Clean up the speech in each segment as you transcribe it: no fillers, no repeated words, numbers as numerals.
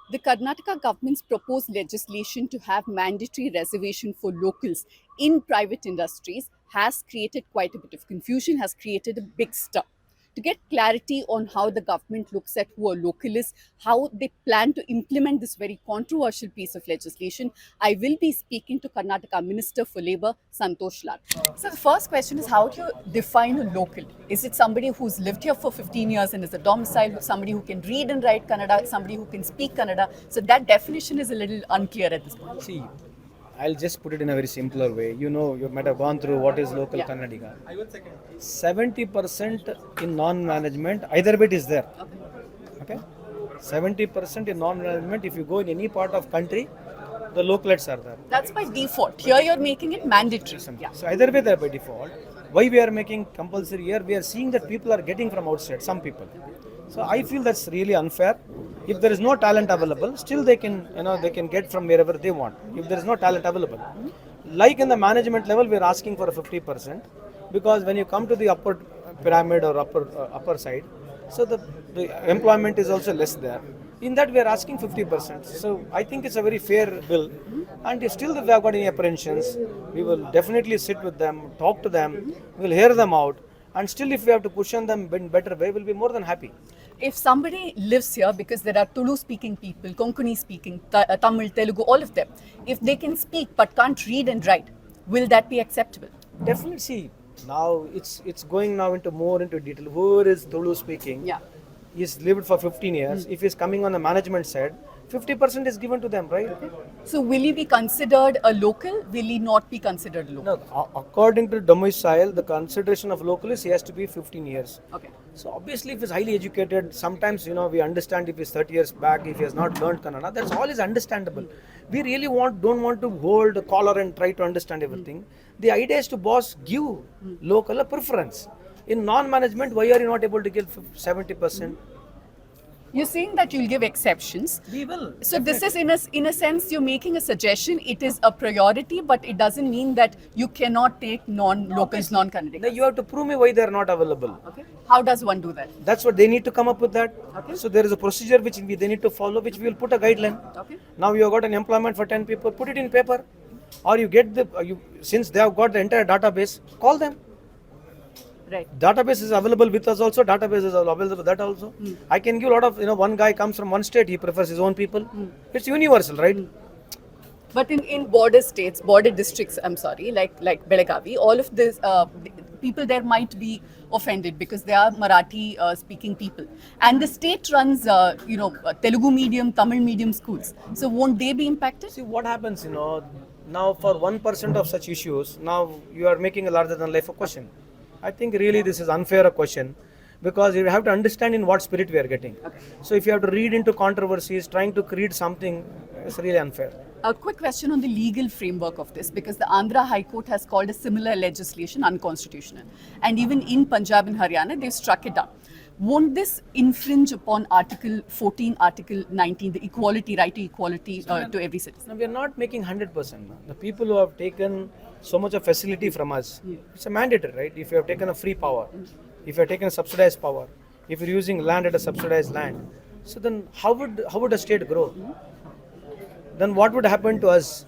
The Karnataka government's proposed legislation to have mandatory reservation for locals in private industries has created quite a bit of confusion, has created a big stir. To get clarity on how the government looks at who are localists, how they plan to implement this very controversial piece of legislation, I will be speaking to Karnataka Minister for Labour, Santosh Lad. So the first question is, how do you define a local? Is it somebody who's lived here for 15 years and is a domicile, somebody who can read and write Kannada, somebody who can speak Kannada? So that definition is a little unclear at this point. See, I'll just put it in a very simpler way. You know, you might have gone through what is local Yeah. Kannadiga. 70% in non-management, either bit is there. Okay? 70% in non-management, if you go in any part of country, the localates are there. That's by default. Here you're making it mandatory. Yeah. So either way they're by default. Why we are making compulsory here? We are seeing that people are getting from outside, some people. So I feel that's really unfair. If there is no talent available, still they can, they can get from wherever they want. If there is no talent available, like in the management level, we are asking for a 50%, because when you come to the upper pyramid or upper side, so the employment is also less there. In that we are asking 50%. So I think it's a very fair bill. And if still if they have got any apprehensions, we will definitely sit with them, talk to them, we'll hear them out. And still if we have to cushion them in better way, we'll be more than happy. If somebody lives here, because there are Tulu speaking people, Konkani speaking, Tamil, Telugu, all of them, if they can speak but can't read and write, will that be acceptable? Definitely, see, now it's going now into more into detail. Whoever is Tulu speaking, Yeah. he's lived for 15 years. If he's coming on the management side, 50% is given to them, right? So will he be considered a local? Will he not be considered a local? No, according to domicile, the consideration of local is he has to be 15 years. Okay. So obviously, if he's highly educated, sometimes we understand if he's 30 years back, if he has not learned Kannada, that's all is understandable. We really don't want to hold a collar and try to understand everything. The idea is to boss give local a preference. In non-management, why are you not able to give 70%? You're saying that you'll give exceptions. We will. So this is in a sense you're making a suggestion. It is a priority, but it doesn't mean that you cannot take non-locals, non-Kannadigas. Now you have to prove me why they are not available. Okay. How does one do that? That's what they need to come up with that. Okay. So there is a procedure which they need to follow, which we will put a guideline. Okay. Now you have got an employment for 10 people, put it in paper. Or you get since they have got the entire database, call them. Right. Database is available with us also, database is available with that also. I can give a lot of, one guy comes from one state, he prefers his own people. It's universal, right? But in border states, border districts, I'm sorry, like Belagavi, all of this, people there might be offended because they are Marathi speaking people. And the state runs, Telugu medium, Tamil medium schools. So won't they be impacted? See what happens, now for 1% of such issues, now you are making a larger than life question. I think really this is unfair a question, because you have to understand in what spirit we are getting. Okay. So if you have to read into controversies, trying to create something, it's really unfair. A quick question on the legal framework of this, because the Andhra High Court has called a similar legislation unconstitutional. And even in Punjab and Haryana, they've struck it down. Won't this infringe upon Article 14, Article 19, the equality, right to equality to every citizen? Now we are not making 100%. The people who have taken so much of facility from us, it's a mandatory, right? If you have taken a free power, if you have taken a subsidized power, if you're using land at a subsidized land, so then how would a state grow? Then what would happen to us?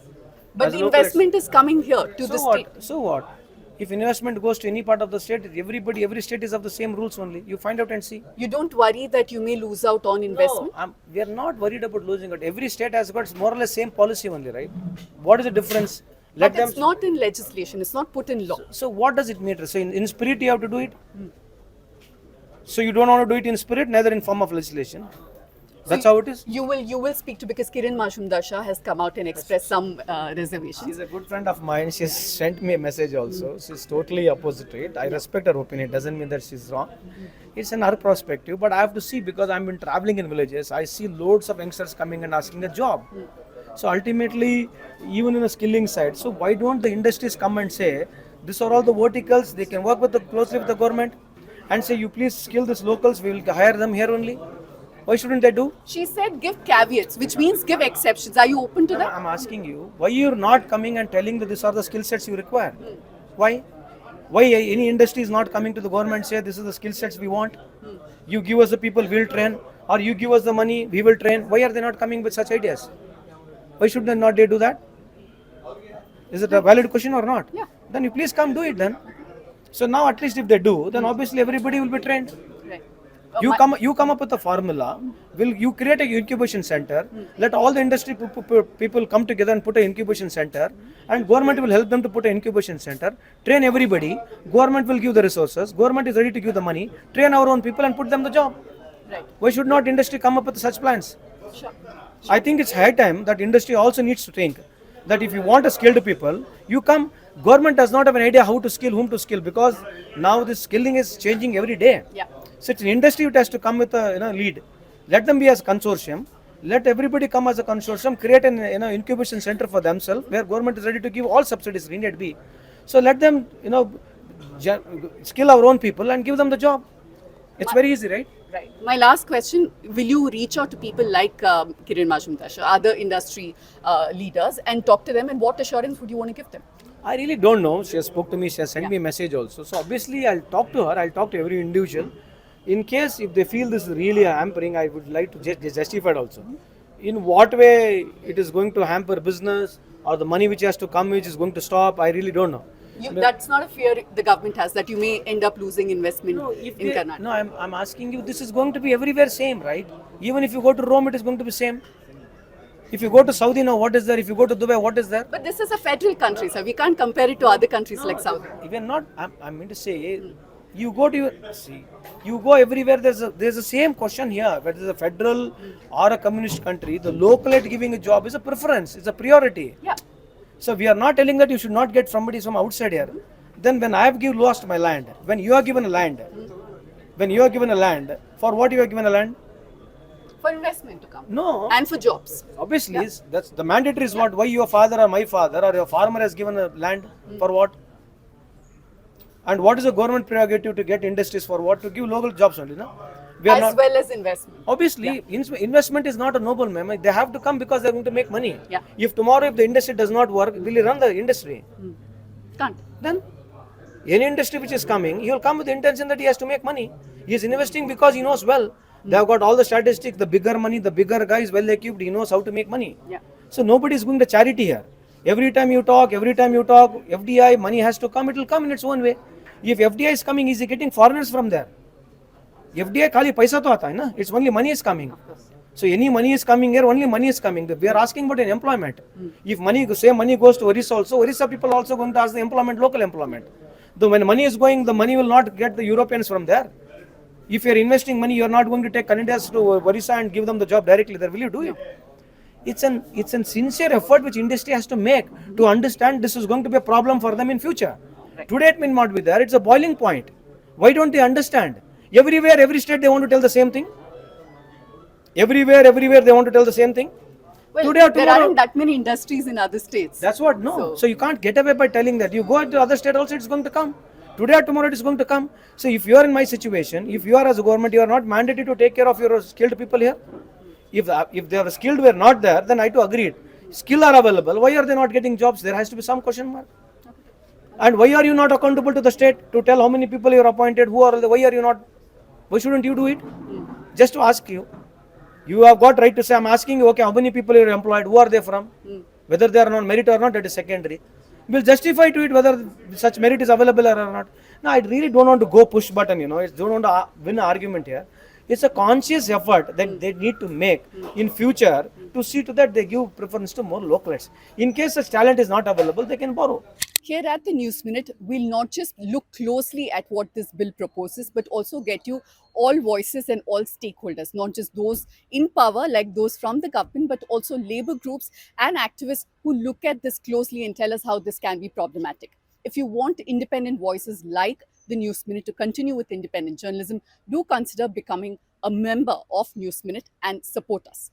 But as the locals? investment is coming here to So the what? state. So what? If investment goes to any part of the state, every state is of the same rules only. You find out and see. You don't worry that you may lose out on investment? No, we are not worried about losing it. Every state has got more or less same policy only, right? What is the difference? But it's not in legislation, it's not put in law. So what does it mean? So in spirit you have to do it? So you don't want to do it in spirit, neither in form of legislation. That's how it is. You will speak to, because Kiran Majumdar Shah has come out and expressed some reservations. She's a good friend of mine. She's sent me a message also. She's totally opposite to it. I respect her opinion. It doesn't mean that she's wrong. It's an her perspective, but I have to see, because I've been traveling in villages. I see loads of youngsters coming and asking a job. So ultimately, even in the skilling side, so why don't the industries come and say, these are all the verticals, they can work closely with the government and say, you please skill these locals, we will hire them here only. Why shouldn't they do? She said give caveats, which means give exceptions. Are you open to that? I'm asking you, why you're not coming and telling that these are the skill sets you require? Why? Why any industry is not coming to the government and say this is the skill sets we want? You give us the people, we'll train, or you give us the money, we will train. Why are they not coming with such ideas? Why should they not they do that? Is it a valid question or not? Yeah. Then you please come do it then. So now at least if they do, then obviously everybody will be trained. Right. You come up with a formula. Will you create a incubation center? Let all the industry people come together and put an incubation center, and government will help them to put an incubation center. Train everybody. Government will give the resources. Government is ready to give the money. Train our own people and put them the job. Right. Why should not industry come up with such plans? Sure. I think it's high time that industry also needs to think that if you want a skilled people, you come. Government does not have an idea how to skill, whom to skill, because now this skilling is changing every day. Yeah. So it's an industry which has to come with a lead. Let them be as a consortium. Let everybody come as a consortium. Create an incubation center for themselves where government is ready to give all subsidies need be. So let them skill our own people and give them the job. It's very easy, right? Right. My last question, will you reach out to people like Kiran Majumdar, other industry leaders, and talk to them, and what assurance would you want to give them? I really don't know. She has spoke to me. She has sent me a message also. So obviously I'll talk to her. I'll talk to every individual. In case if they feel this is really hampering, I would like to justify it also. In what way it is going to hamper business, or the money which has to come which is going to stop, I really don't know. That's not a fear the government has, that you may end up losing investment in Karnataka. No, I'm asking you, this is going to be everywhere same, right? Even if you go to Rome, it is going to be same. If you go to Saudi now, what is there? If you go to Dubai, what is there? But this is a federal country, so we can't compare it to other countries like Saudi. Even not, I mean to say, you go to you go everywhere. There's the same question here. Whether it's a federal or a communist country, the localite giving a job is a preference. It's a priority. Yeah. So we are not telling that you should not get somebody from outside here. Then when I have lost my land, when you are given a land, for what you are given a land? For investment to come. No. And for jobs. Obviously, that's the mandatory is what? Why your father or my father or your farmer has given a land for what? And what is the government prerogative to get industries for what? To give local jobs only, no? We are As well as investment. Obviously, investment is not a noble, ma'am. They have to come because they are going to make money. Yeah. If tomorrow, if the industry does not work, will you run the industry? Can't. Then, any industry which is coming, he will come with the intention that he has to make money. He is investing because he knows well. They have got all the statistics, the bigger money, the bigger guy is well equipped, he knows how to make money. Yeah. So nobody is going to charity here. Every time you talk, FDI, money has to come, it will come in its own way. If FDI is coming, is he getting foreigners from there? FDI khali paisa to aata hai na? It's only money is coming. So any money is coming here, only money is coming. We are asking about an employment. If same money goes to Orissa also, Orissa people also going to ask the employment, local employment. Though when money is going, the money will not get the Europeans from there. If you are investing money, you are not going to take Kannadigas to Orissa and give them the job directly there. Will you do it? It's an sincere effort which industry has to make to understand this is going to be a problem for them in future. Today it may not be there. It's a boiling point. Why don't they understand? Everywhere, every state they want to tell the same thing. Everywhere they want to tell the same thing. Well, Today or there tomorrow, aren't that many industries in other states. that's what, no. So you can't get away by telling that. You go to other state also, it's going to come. Today or tomorrow it is going to come. So if you are in my situation, if you are as a government, you are not mandated to take care of your skilled people here. If they are skilled were not there, then I too agreed. Skill are available. Why are they not getting jobs? There has to be some question mark. And why are you not accountable to the state to tell how many people you are appointed? Why are you not? Why shouldn't you do it? Just to ask you. You have got right to say, I'm asking you, okay, how many people you are employed? Who are they from? Whether they are on merit or not, that is secondary. We'll justify to it whether such merit is available or not. No, I really don't want to go push button, I don't want to win an argument here. It's a conscious effort that they need to make in future to see to that they give preference to more localites. In case such talent is not available, they can borrow. Here at the News Minute, we'll not just look closely at what this bill proposes, but also get you all voices and all stakeholders, not just those in power like those from the government, but also labor groups and activists who look at this closely and tell us how this can be problematic. If you want independent voices like the News Minute to continue with independent journalism, do consider becoming a member of News Minute and support us.